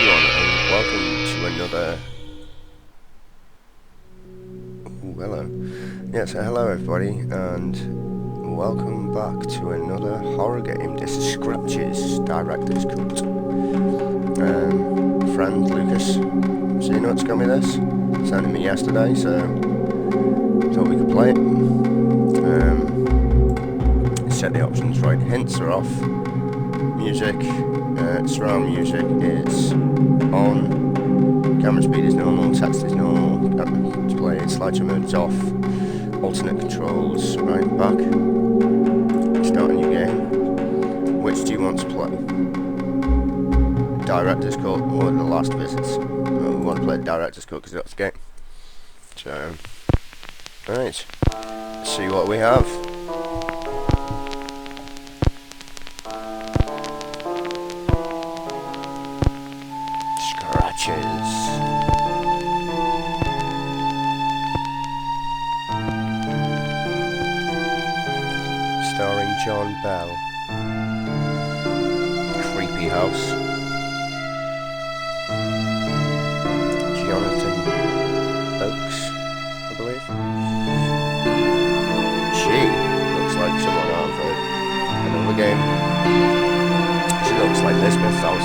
everyone, and welcome to another... Ooh, hello. Yeah, so hello everybody, and welcome back to another horror game. This is Scratch's Director's Cut. Friend Lucas, so you know what's got me this? Sent it me yesterday, so thought we could play it. Set the options right. Hints are off. Music, surround music is on. Camera speed is normal. Text is normal. Display slideshow mode is off. Alternate controls. Right, back. Start a new game. Which do you want to play? Director's Cut or The Last Visits? Well, we want to play Director's Cut because that's the game. So, right. Let's see what we have. Starring John Bell. Creepy house. Jonathan Oakes, I believe. She looks like someone out of another game. She looks like Lisbeth out of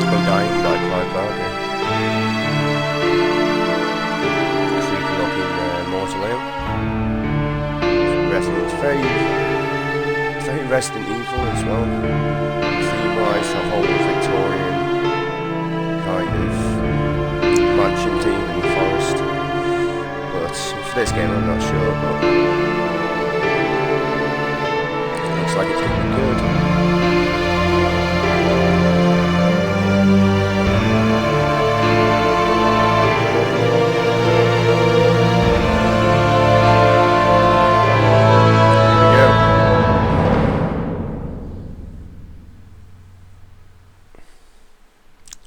Undying by Clive Barker. Creepy looking mausoleum. It's very Resident Evil as well. Theme-wise, the whole Victorian kind of mansion theme in the forest. But for this game, I'm not sure. But it looks like it's going to be good.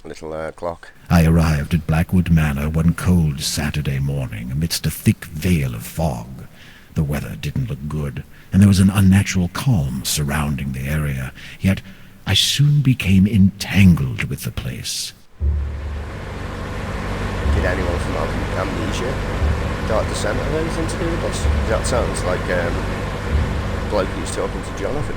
Little clock. I arrived at Blackwood Manor one cold Saturday morning amidst a thick veil of fog. The weather didn't look good, and there was an unnatural calm surrounding the area, yet I soon became entangled with the place. Did anyone from Amnesia, Dark Descent, have anything to do with this? That sounds like bloke who's talking to Jonathan.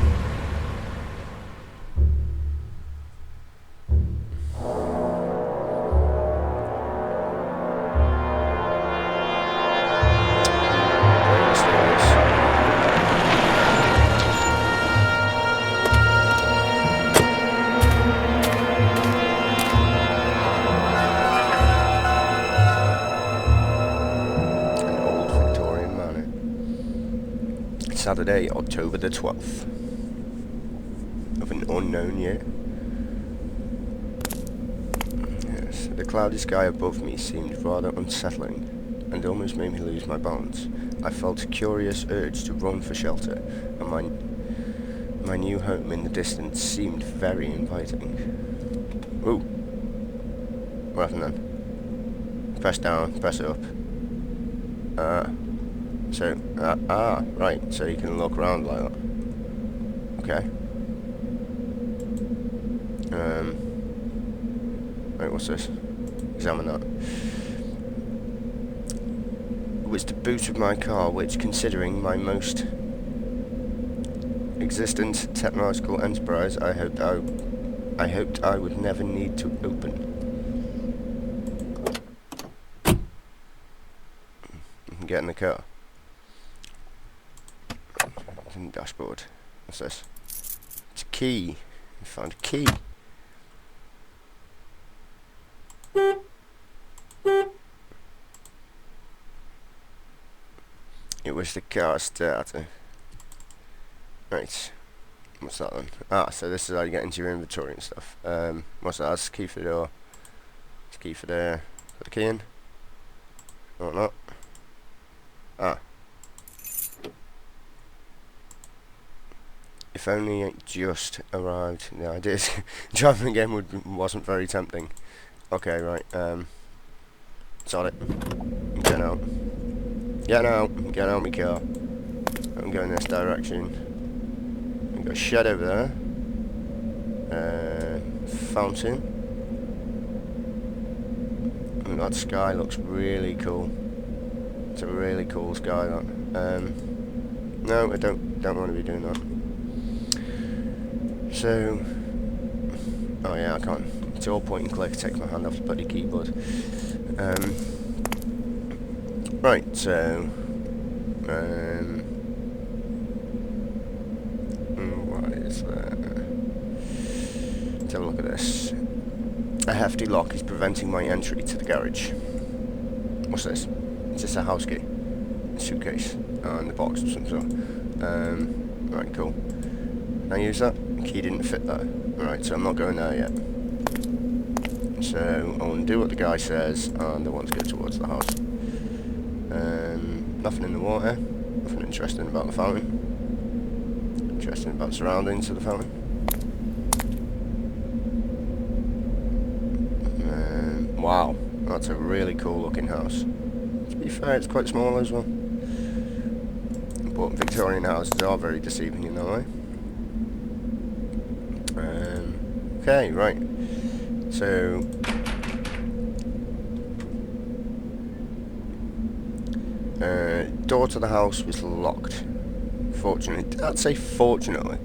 Saturday, October the 12th of an unknown year. Yes, the cloudy sky above me seemed rather unsettling and almost made me lose my balance. I felt a curious urge to run for shelter, and my new home in the distance seemed very inviting. Ooh. What happened then? Press down, press up. Right, so you can look around like that. Okay. Wait, what's this? Examine that. It was the boot of my car, which, considering my most existent technological enterprise, I hoped I would never need to open. You can get in the car. Dashboard. What's this? It's a key. I found a key. It was the car starter. Right. What's that then? Ah, so this is how you get into your inventory and stuff. What's that? That's the key for the door. It's the key for the... Put the key in. Or not. Ah. If only it just arrived. The idea is driving the game wasn't very tempting. Okay, right. Sod it. I'm getting out. Getting out. Getting out of my car. I'm going this direction. I've got a shed over there. Fountain. And that sky looks really cool. It's a really cool sky, that. No, I don't want to be doing that. So, oh yeah, I can't. It's all point and click. Take my hand off the bloody keyboard. Right, so, what is that? Let's have a look at this. A hefty lock is preventing my entry to the garage. What's this? Is this a house key? A suitcase? And the box of some sort. Right, cool. Can I use that? The key didn't fit there. Right, so I'm not going there yet. So I want to do what the guy says, and I want to go towards the house. Nothing in the water. Nothing interesting about the fountain. Interesting about the surroundings of the fountain. Wow, that's a really cool looking house. To be fair, it's quite small as well. But Victorian houses are very deceiving in that way. Okay, right. So, door to the house was locked. Fortunately, did I say fortunately?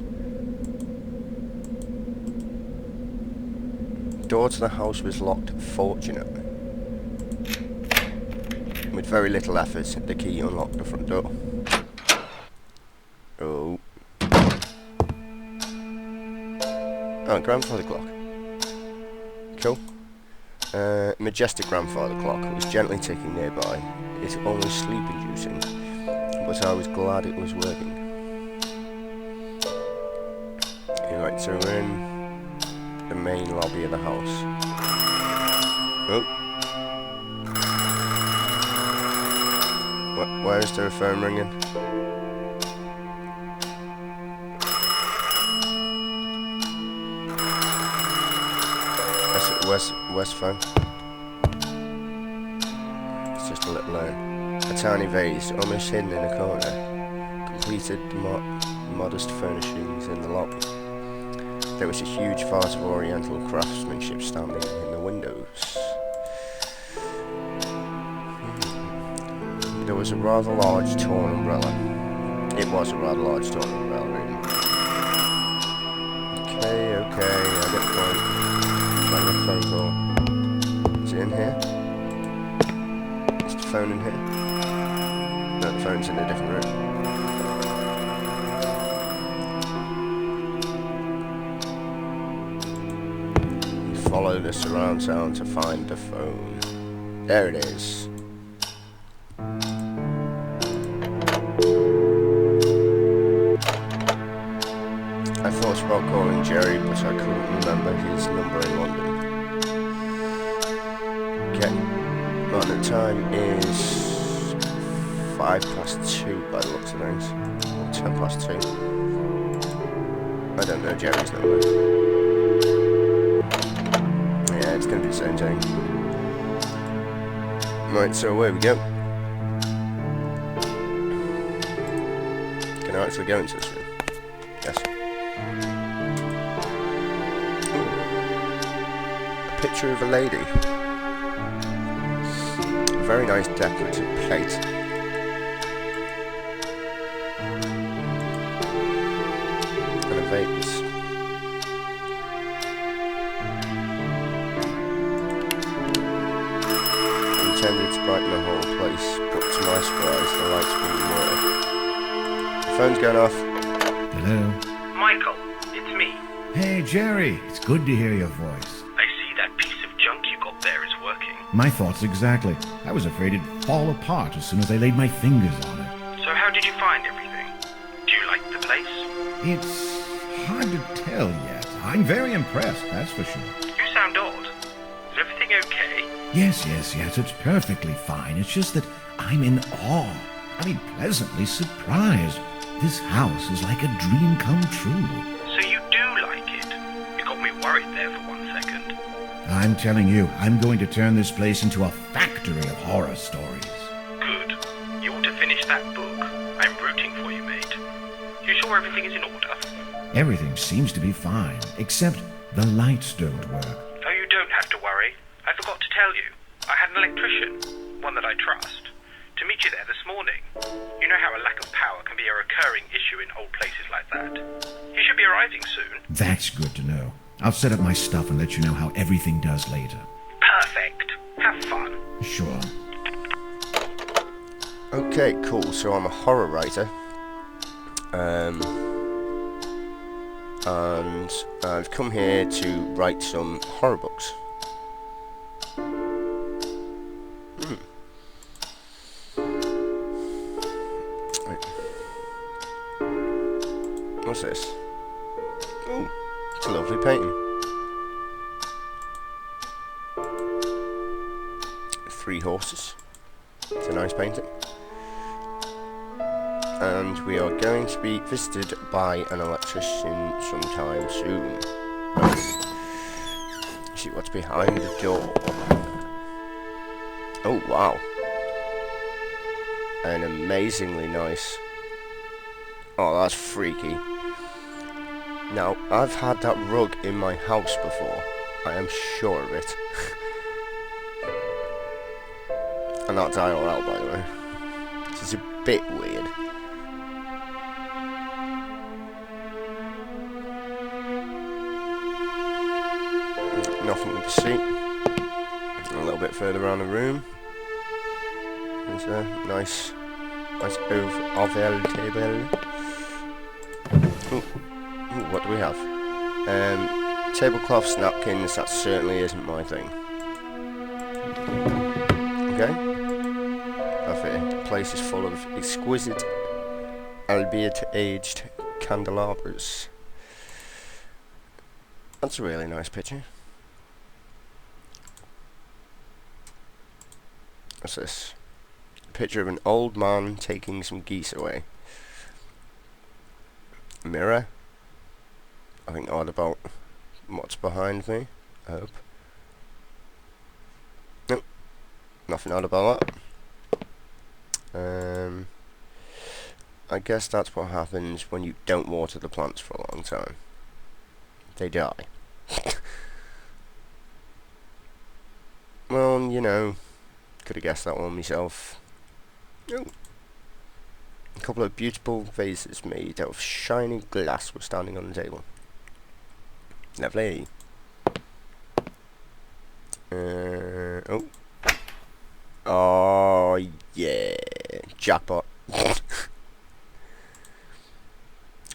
Door to the house was locked, fortunately. With very little effort, the key unlocked the front door. Oh. Oh, grandfather clock. Cool. Majestic grandfather clock was gently ticking nearby. It's almost sleep-inducing, but I was glad it was working. Right, so we're in the main lobby of the house. Oh. Where is the phone ringing? West phone. It's just a little a tiny vase, almost hidden in a corner, completed the modest furnishings in the lobby. There was a huge vase of oriental craftsmanship standing in the windows. There was a rather large torn umbrella. It was a rather large torn umbrella, really. Okay, I get the point. Like a phone call. Is it in here? Is the phone in here? No, the phone's in a different room. Follow the surround sound to find the phone. There it is. I thought about calling Jerry, but I couldn't remember his number in London. Okay. Well, the time is 2:05 by the looks of things. Or 2:10. I don't know Jerry's number. Yeah, it's going to be the same thing. Right, so away we go. Can I actually go into this room? Yes. Picture of a lady. A very nice decorative plate. And a vase. Intended to brighten the whole place, but to my surprise, the lights wouldn't work. The phone's going off. Hello? Michael, it's me. Hey, Jerry. It's good to hear your voice. My thoughts exactly. I was afraid it'd fall apart as soon as I laid my fingers on it. So how did you find everything? Do you like the place? It's hard to tell yet. I'm very impressed, that's for sure. You sound odd. Is everything okay? Yes, it's perfectly fine. It's just that I'm in awe. I mean, pleasantly surprised. This house is like a dream come true. So you do like it? You got me worried there for 1 second. I'm telling you, I'm going to turn this place into a factory of horror stories. Good. You ought to finish that book. I'm rooting for you, mate. You sure everything is in order? Everything seems to be fine, except The lights don't work. Oh, you don't have to worry. I forgot to tell you. I had an electrician, one that I trust, to meet you there this morning. You know how a lack of power can be a recurring issue in old places like that. He should be arriving soon. That's good to know. I'll set up my stuff and let you know how everything does later. Perfect. Have fun. Sure. Okay, cool. So I'm a horror writer. And I've come here to write some horror books. Wait. What's this? Oh, it's a lovely painting. 3 horses. It's a nice painting. And we are going to be visited by an electrician sometime soon. Let's see what's behind the door. Oh wow. An amazingly nice... Oh, that's freaky. Now, I've had that rug in my house before. I am sure of it. And that's IRL, by the way. This is a bit weird. Nothing we can see. A little bit further around the room. There's a nice oval table. Ooh, what do we have? Tablecloths, napkins, that certainly isn't my thing. Okay. Perfect. The place is full of exquisite, albeit aged, candelabras. That's a really nice picture. What's this? A picture of an old man taking some geese away. Mirror. Nothing odd about what's behind me, I hope. Nope. Nothing odd about that. I guess that's what happens when you don't water the plants for a long time. They die. Well, you know, could have guessed that one myself. Oh. A couple of beautiful vases made out of shiny glass were standing on the table. Lovely. Oh. Oh, yeah. Jackpot.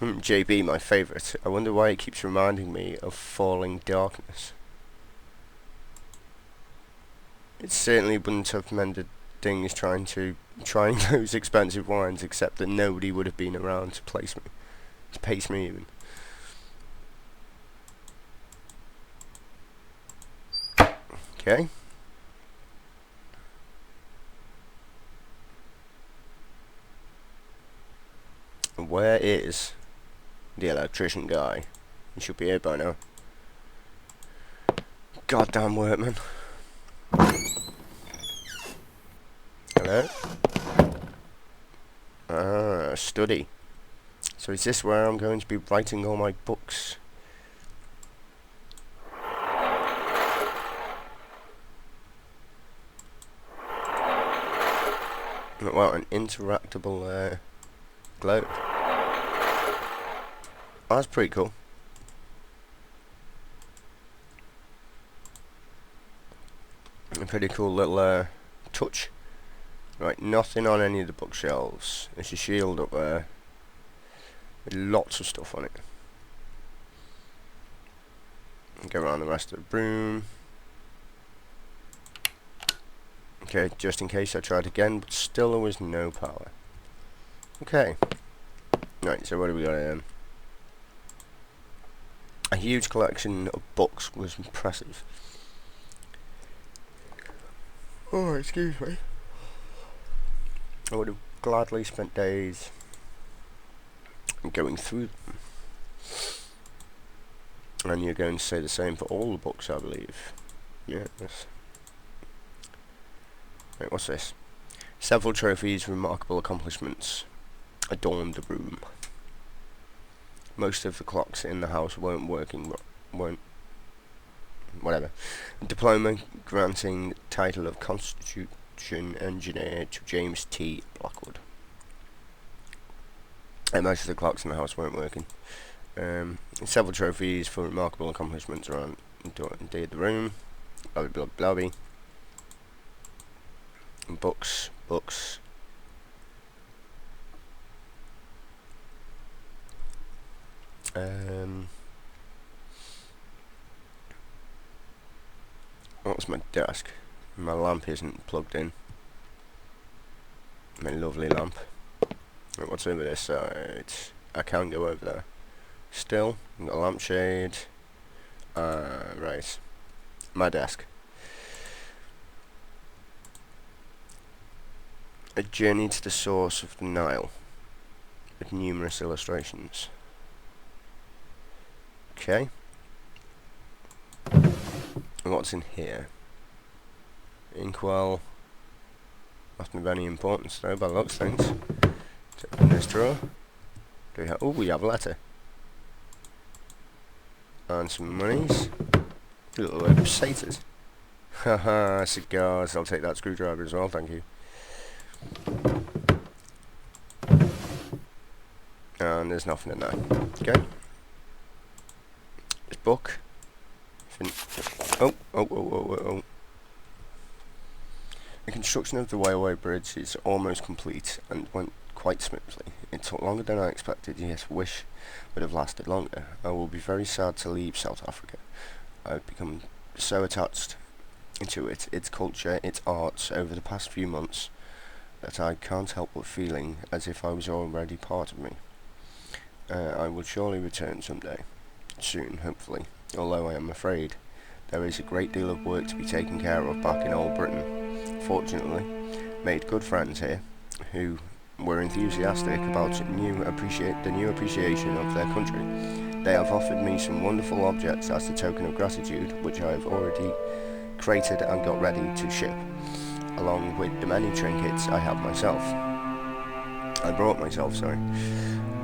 JB, my favourite. I wonder why it keeps reminding me of Falling Darkness. It certainly wouldn't have mended things trying those expensive wines, except that nobody would have been around to pace me even. Okay. Where is the electrician guy? He should be here by now. Goddamn workman. Hello? Ah, study. So is this where I'm going to be writing all my books? Wow, an interactable globe. Oh, that's pretty cool. A pretty cool little touch. Right, nothing on any of the bookshelves. There's a shield up there with lots of stuff on it. Go around the rest of the room. Okay, just in case I tried again, but still there was no power. Okay. Right, so what do we got here? A huge collection of books was impressive. Oh, excuse me. I would have gladly spent days going through them. And you're going to say the same for all the books, I believe. Yes. Wait, what's this? Several trophies, remarkable accomplishments adorned the room. Most of the clocks in the house weren't working whatever. Diploma granting title of Constitution Engineer to James T. Blackwood. Most of the clocks in the house weren't working. Several trophies for remarkable accomplishments around the room. Blah blah blah blah. Books. What's my desk? My lamp isn't plugged in. My lovely lamp. Right, what's over this side? I can't go over there. Still, I've got a lampshade. Right. My desk. A journey to the source of the Nile, with numerous illustrations. Okay. And what's in here? Inkwell. Nothing of any importance though, by the looks of things. Let's open this drawer. Do we have? Oh, we have a letter. And some monies. A little load of potatoes. Haha, cigars. I'll take that screwdriver as well, thank you. And there's nothing in there. Okay. This book. Oh. The construction of the railway bridge is almost complete and went quite smoothly. It took longer than I expected, yet wish would have lasted longer. I will be very sad to leave South Africa. I've become so attached to it, its culture, its arts, over the past few months, that I can't help but feeling as if I was already part of me. I will surely return someday. Soon, hopefully. Although I am afraid there is a great deal of work to be taken care of back in old Britain. Fortunately, made good friends here, who were enthusiastic about the new appreciation of their country. They have offered me some wonderful objects as a token of gratitude, which I have already created and got ready to ship, along with the many trinkets I have myself. I brought myself, sorry.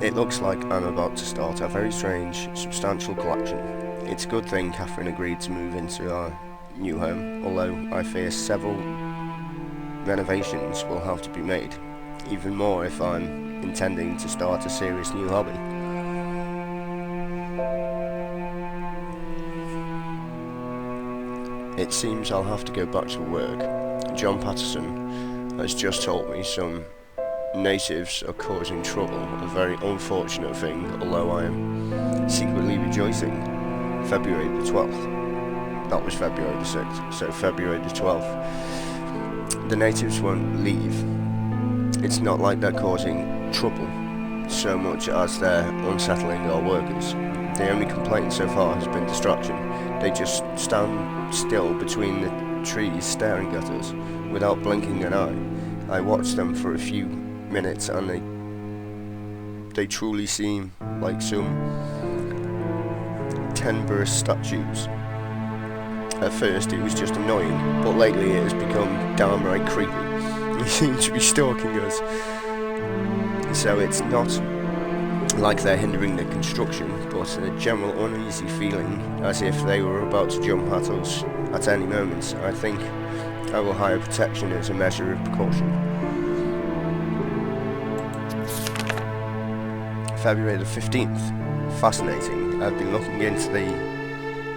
It looks like I'm about to start a very strange, substantial collection. It's a good thing Catherine agreed to move into our new home, although I fear several renovations will have to be made, even more if I'm intending to start a serious new hobby. It seems I'll have to go back to work. John Patterson has just told me some natives are causing trouble, a very unfortunate thing, although I am secretly rejoicing. February the 12th. That was February the 6th, so February the 12th. The natives won't leave. It's not like they're causing trouble so much as they're unsettling our workers. The only complaint so far has been distraction. They just stand still between the trees staring at us without blinking an eye. I watched them for a few minutes and they truly seem like some timber statues. At first it was just annoying, but lately it has become downright creepy. They seem to be stalking us. So it's not like they're hindering the construction, but a general uneasy feeling as if they were about to jump at us at any moment. I think I will hire protection as a measure of precaution. February the 15th. Fascinating. I've been looking into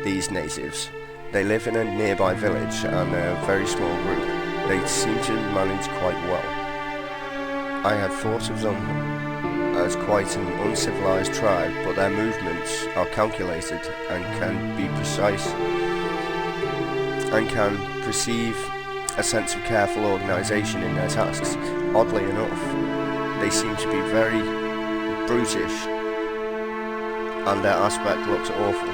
these natives. They live in a nearby village and they're a very small group. They seem to manage quite well. I had thought of them as quite an uncivilized tribe, but their movements are calculated and can be precise and can perceive a sense of careful organisation in their tasks. Oddly enough, they seem to be very brutish and their aspect looks awful.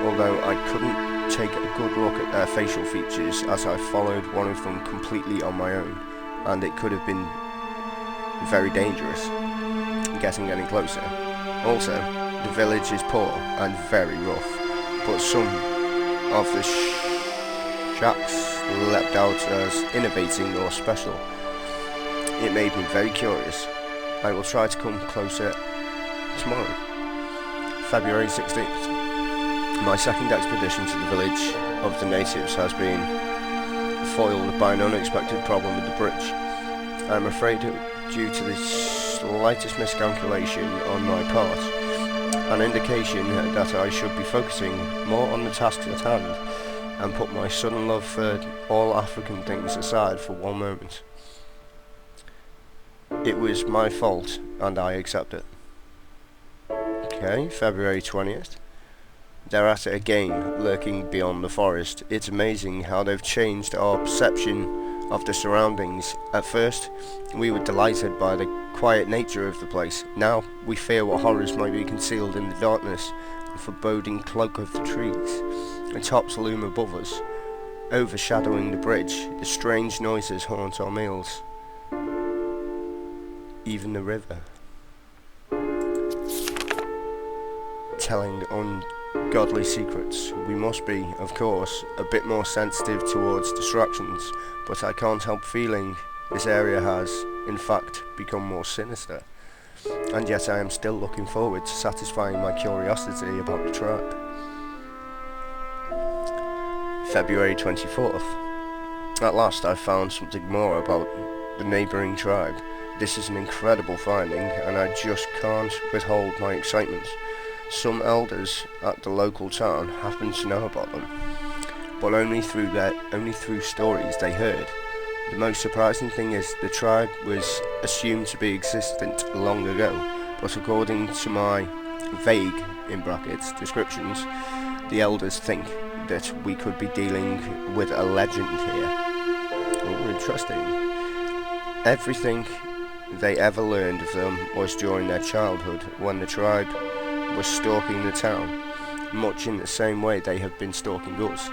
Although I couldn't take a good look at their facial features as I followed one of them completely on my own, and it could have been very dangerous getting any closer. Also, the village is poor and very rough, but some of the shacks leapt out as innovating or special. It made me very curious. I will try to come closer tomorrow. February 16th. My second expedition to the village of the natives has been foiled by an unexpected problem with the bridge. I am afraid due to the slightest miscalculation on my part, an indication that I should be focusing more on the tasks at hand and put my sudden love for all African things aside for one moment. It was my fault and I accept it. Okay, February 20th. They're at it again, lurking beyond the forest. It's amazing how they've changed our perception of the surroundings. At first, we were delighted by the quiet nature of the place. Now, we fear what horrors might be concealed in the darkness and foreboding cloak of the trees. The tops loom above us, overshadowing the bridge. The strange noises haunt our meals. Even the river, telling ungodly secrets. We must be, of course, a bit more sensitive towards distractions, but I can't help feeling this area has, in fact, become more sinister. And yet I am still looking forward to satisfying my curiosity about the tribe. February 24th. At last I found something more about the neighbouring tribe. This is an incredible finding, and I just can't withhold my excitement. Some elders at the local town happen to know about them, but only through stories they heard. The most surprising thing is the tribe was assumed to be existent long ago, but according to my vague, in brackets, descriptions, the elders think that we could be dealing with a legend here. Oh, interesting. Everything they ever learned of them was during their childhood, when the tribe was stalking the town, much in the same way they have been stalking us.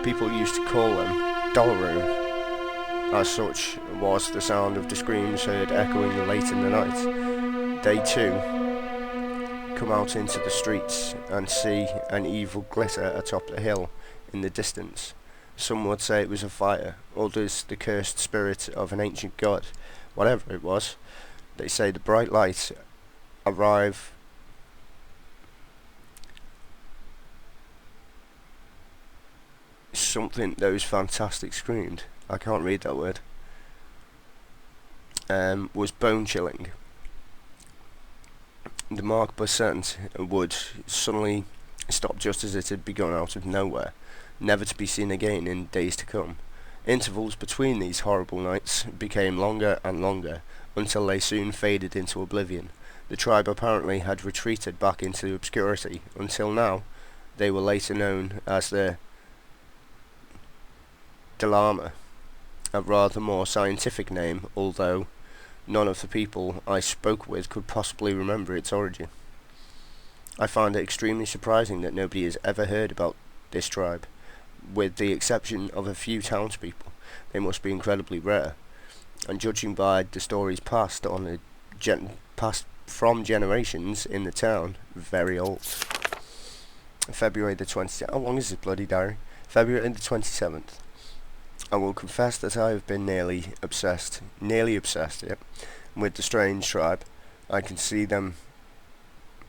People used to call them Dalaru. As such was the sound of the screams heard echoing late in the night. They too come out into the streets and see an evil glitter atop the hill in the distance. Some would say it was a fire, others the cursed spirit of an ancient god. Whatever it was, they say the bright light arrive something those fantastic screamed, I can't read that word, was bone-chilling. The mark percent would suddenly stop just as it had begun out of nowhere, never to be seen again in days to come. Intervals between these horrible nights became longer and longer, until they soon faded into oblivion. The tribe apparently had retreated back into obscurity, until now they were later known as the Dalama, a rather more scientific name, although none of the people I spoke with could possibly remember its origin. I find it extremely surprising that nobody has ever heard about this tribe. With the exception of a few townspeople, they must be incredibly rare, and judging by the stories passed from generations in the town, very old. February the 20th. How long is this bloody diary? February the 27th. I will confess that I have been nearly obsessed, with the strange tribe. I can see them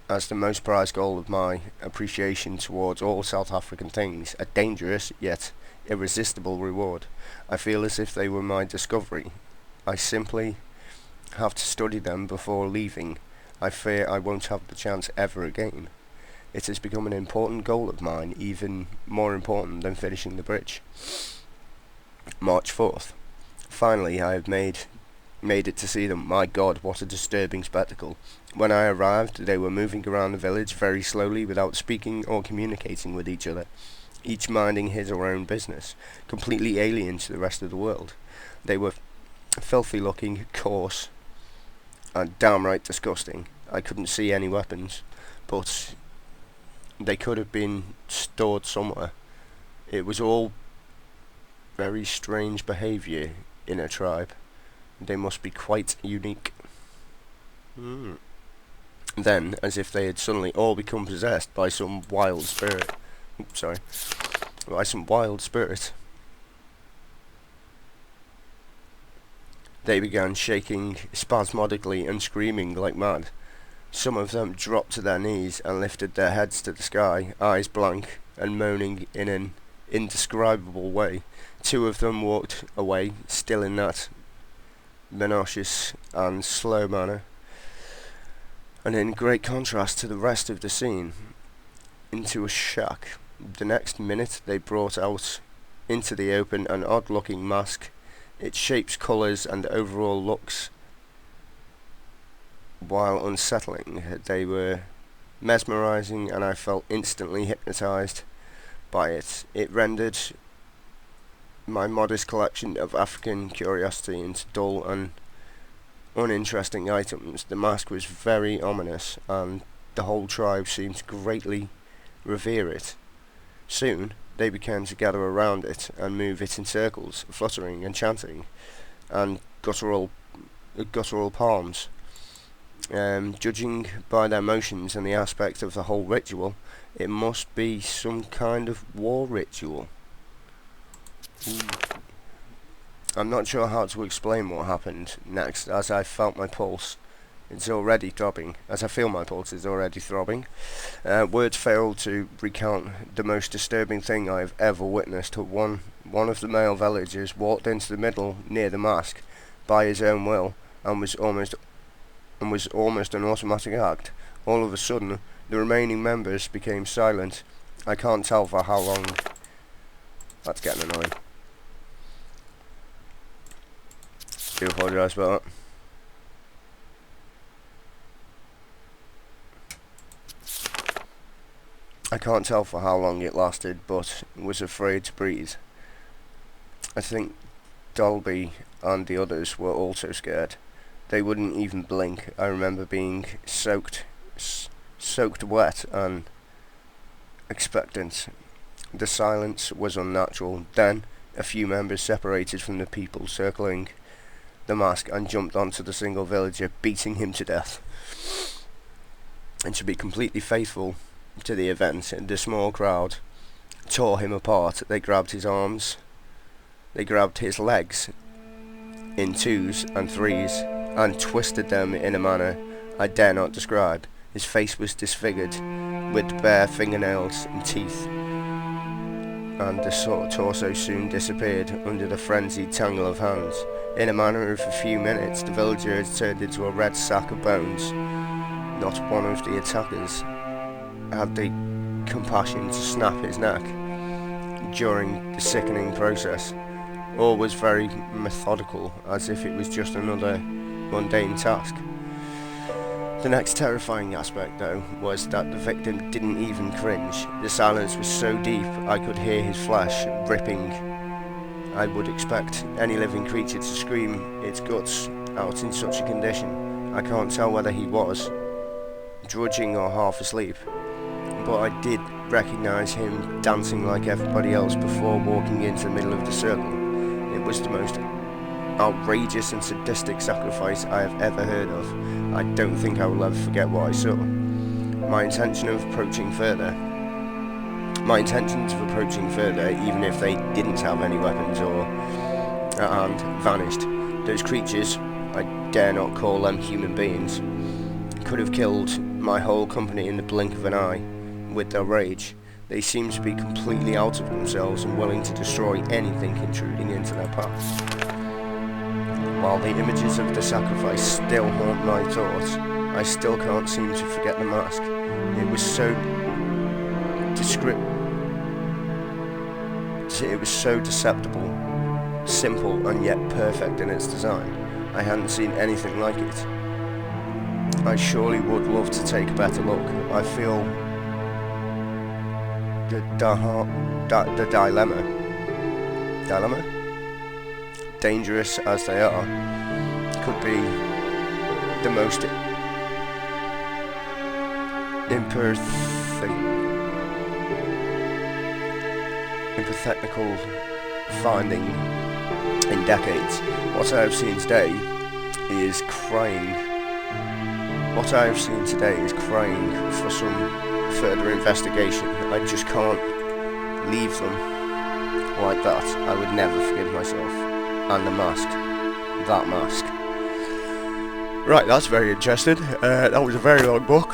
as the most prized goal of my appreciation towards all South African things, a dangerous yet irresistible reward. I feel as if they were my discovery. I simply have to study them before leaving. I fear I won't have the chance ever again. It has become an important goal of mine, even more important than finishing the bridge. March 4th. Finally, I have made it to see them. My God, what a disturbing spectacle. When I arrived, they were moving around the village very slowly without speaking or communicating with each other, each minding his or her own business, completely alien to the rest of the world. They were filthy looking, coarse, and downright disgusting. I couldn't see any weapons, but they could have been stored somewhere. It was all very strange behaviour in a tribe. They must be quite unique. Then, as if they had suddenly all become possessed by some wild spirit. By some wild spirit. They began shaking spasmodically and screaming like mad. Some of them dropped to their knees and lifted their heads to the sky, eyes blank, and moaning in an indescribable way. Two of them walked away, still in that monotonous and slow manner, and in great contrast to the rest of the scene, into a shack. The next minute they brought out into the open an odd-looking mask. Its shapes, colours, and overall looks, while unsettling, they were mesmerising, and I felt instantly hypnotised by it. It rendered my modest collection of African curiosity into dull and uninteresting items. The mask was very ominous, and the whole tribe seemed to greatly revere it. Soon they began to gather around it and move it in circles, fluttering and chanting, and guttural palms. Judging by their motions and the aspect of the whole ritual, it must be some kind of war ritual. I'm not sure how to explain what happened next, as I felt my pulse. It's already throbbing. As I feel my pulse is already throbbing. Words fail to recount the most disturbing thing I have ever witnessed. One of the male villagers walked into the middle near the mask by his own will, and was almost an automatic act. All of a sudden, the remaining members became silent. I can't tell for how long. That's getting annoying. I do apologise about that. I can't tell for how long it lasted, but was afraid to breathe. I think Dolby and the others were also scared. They wouldn't even blink. I remember being soaked wet and expectant. The silence was unnatural. Then a few members separated from the people circling the mask and jumped onto the single villager, beating him to death. And to be completely faithful to the event, the small crowd tore him apart. They grabbed his arms, they grabbed his legs in twos and threes, and twisted them in a manner I dare not describe. His face was disfigured, with bare fingernails and teeth, and the torso soon disappeared under the frenzied tangle of hands. In a matter of a few minutes, the villager had turned into a red sack of bones. Not one of the attackers had the compassion to snap his neck during the sickening process. All was very methodical, as if it was just another mundane task. The next terrifying aspect, though, was that the victim didn't even cringe. The silence was so deep I could hear his flesh ripping. I would expect any living creature to scream its guts out in such a condition. I can't tell whether he was drudging or half asleep, but I did recognise him dancing like everybody else before walking into the middle of the circle. It was the most outrageous and sadistic sacrifice I have ever heard of. I don't think I will ever forget what I saw. My intentions of approaching further, even if they didn't have any weapons or at hand, vanished. Those creatures, I dare not call them human beings, could have killed my whole company in the blink of an eye with their rage. They seemed to be completely out of themselves and willing to destroy anything intruding into their path. While the images of the sacrifice still haunt my thoughts, I still can't seem to forget the mask. It was so deceptible, simple and yet perfect in its design. I hadn't seen anything like it. I surely would love to take a better look. I feel the dilemma, dangerous as they are, could be the most empathetical finding in decades. What I have seen today is crying for some further investigation. I just can't leave them like that. I would never forgive myself. And the mask. That mask. Right, that's very interesting. That was a very long book.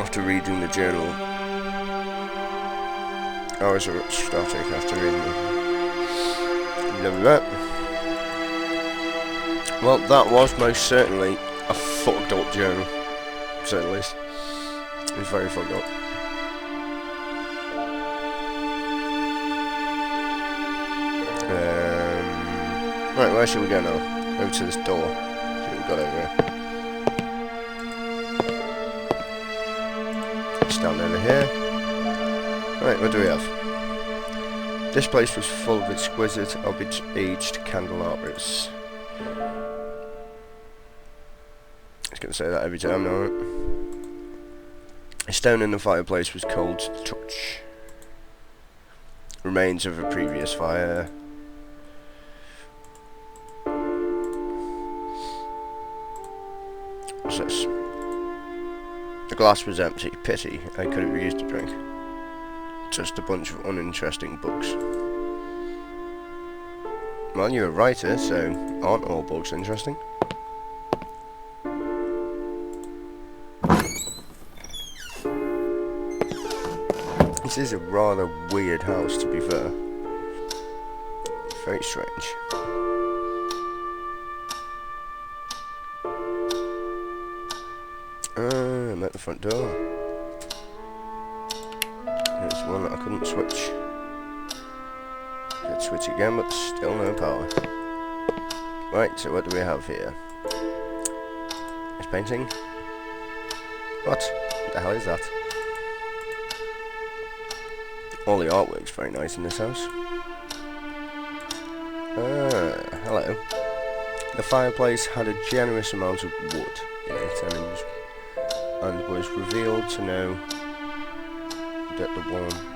after reading the journal. Hours are static after reading it. Well, that was most certainly a fucked up journal, to say the least. It was very fucked up. Right, where should we go now? Over to this door. See what we've got over here. Stand over here. Right, what do we have? This place was full of exquisite, aged candelabras. I was going to say that every time now. A stone in the fireplace was cold to the touch. Remains of a previous fire. What's this? The glass was empty. Pity, I could have used a drink. Just a bunch of uninteresting books. Well, you're a writer, so aren't all books interesting? This is a rather weird house, to be fair. Very strange. I'm at the front door. There's one that I couldn't switch. Could switch again, but still no power. Right, so what do we have here? This painting. What the hell is that? All the artwork's very nice in this house. Hello. The fireplace had a generous amount of wood in it, and was revealed to know that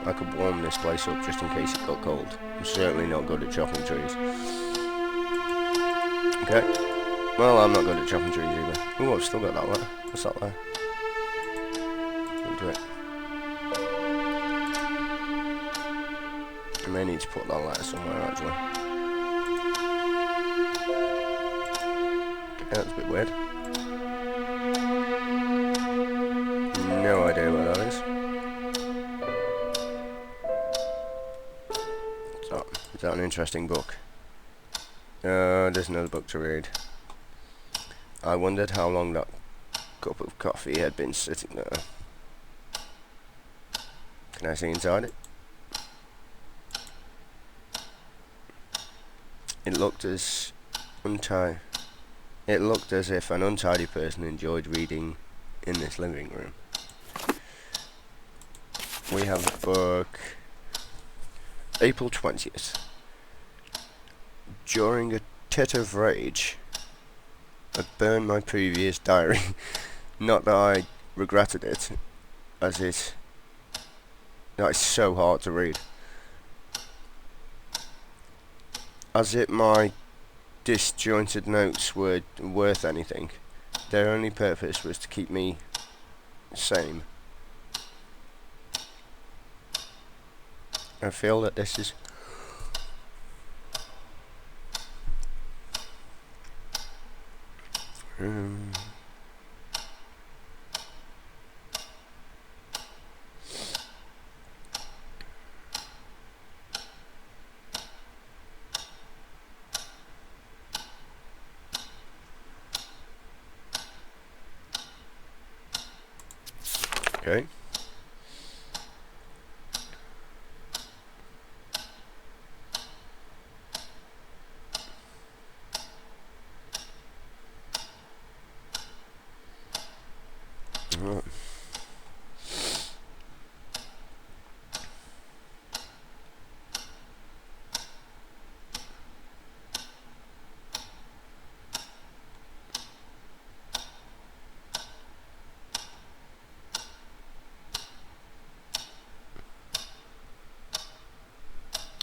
I could warm this place up just in case it got cold. I'm certainly not good at chopping trees. Okay. Well, I'm not good at chopping trees either. Ooh, I've still got that one. What's that there? Don't do it. I may need to put that letter somewhere, actually. Okay, that's a bit weird. No idea what that is. So, is that an interesting book? There's another book to read. I wondered how long that cup of coffee had been sitting there. Can I see inside it? It looked as if an untidy person enjoyed reading in this living room. We have a book. April 20th. During a tit of rage, I burned my previous diary. Not that I regretted it, as that is so hard to read. As if my disjointed notes were worth anything. Their only purpose was to keep me sane. I feel that this is okay. Right.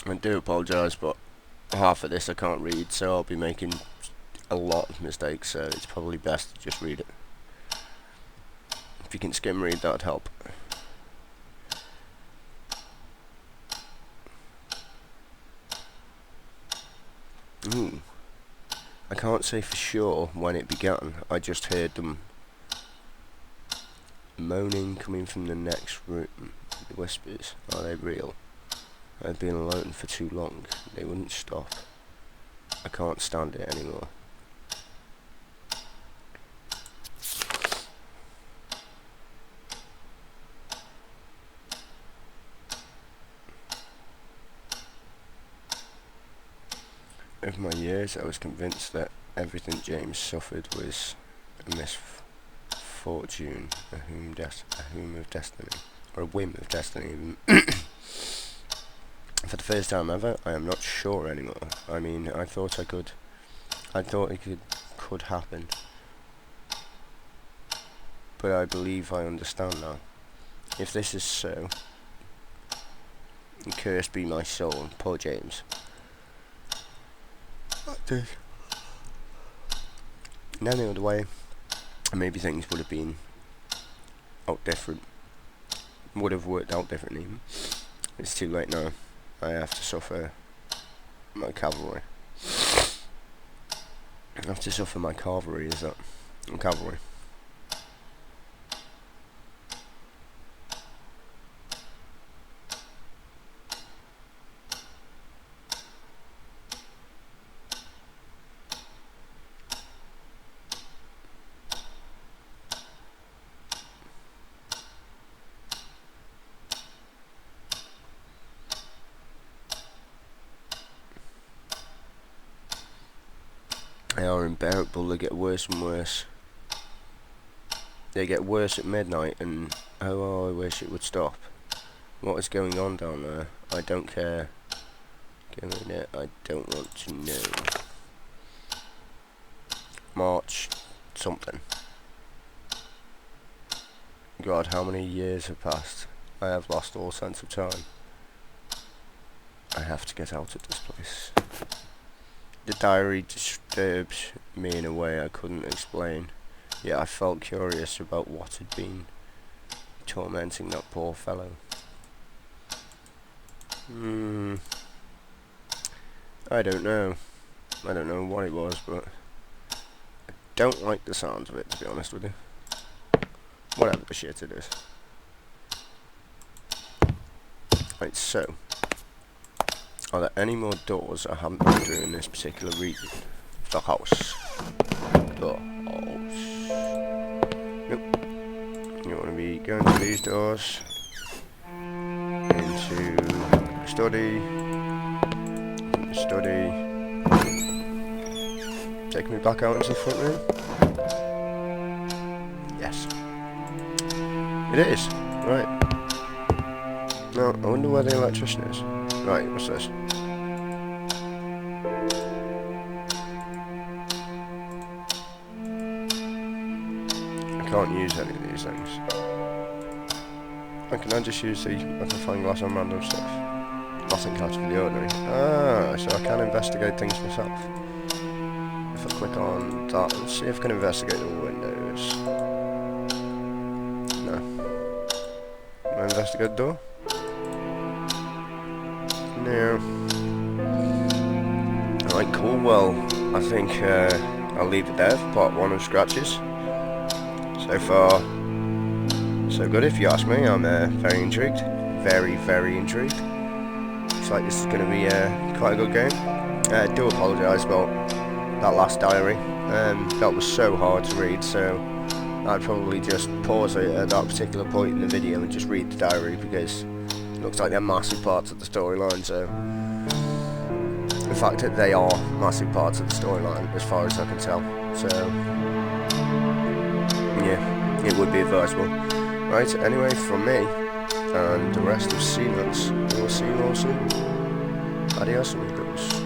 I do apologise, but half of this I can't read, so I'll be making a lot of mistakes, so it's probably best to just read it. If you can skim read, that'd help. Ooh. I can't say for sure when it began, I just heard them Moaning coming from the next room. The whispers, are they real? I've been alone for too long. They wouldn't stop. I can't stand it anymore. Over my years, I was convinced that everything James suffered was a misfortune, a whim of destiny, or a whim of destiny even. For the first time ever, I am not sure anymore. I mean, I thought it could happen, but I believe I understand now. If this is so, cursed be my soul, poor James. In any other way, maybe things would have been would have worked out differently. It's too late now. I have to suffer my cavalry. I have to suffer my cavalry, is that? Cavalry. They are unbearable, they get worse and worse. They get worse at midnight and oh, I wish it would stop. What is going on down there? I don't care. I don't want to know. March something. God, how many years have passed? I have lost all sense of time. I have to get out of this place. The diary disturbed me in a way I couldn't explain, yet I felt curious about what had been tormenting that poor fellow. I don't know. I don't know what it was, but I don't like the sounds of it, to be honest with you. Whatever the shit it is. Right, so. Are there any more doors I haven't been through in this particular region? The house. The house. Nope. You want to be going to these doors. Into the study. Study. Take me back out into the front room. Yes. It is. Right. Now, I wonder where the electrician is. Right, what's this? I can't use any of these things. Can I just use the magnifying glass on random stuff? Nothing out of the ordinary. Ah, so I can investigate things myself. If I click on that and see if I can investigate the windows. No. Can I investigate the door? No. Alright, cool. Well, I think I'll leave it there for part 1 of Scratches. So far, so good if you ask me. I'm very intrigued. Very, very intrigued. Looks like this is going to be quite a good game. I do apologise about that last diary. That was so hard to read, so I'd probably just pause it at that particular point in the video and just read the diary, because it looks like they're massive parts of the storyline. So, in fact, they are massive parts of the storyline as far as I can tell. So, yeah, it would be advisable. Right, anyway, from me and the rest of C-Nuts, we'll see you all soon. Adios, amigos.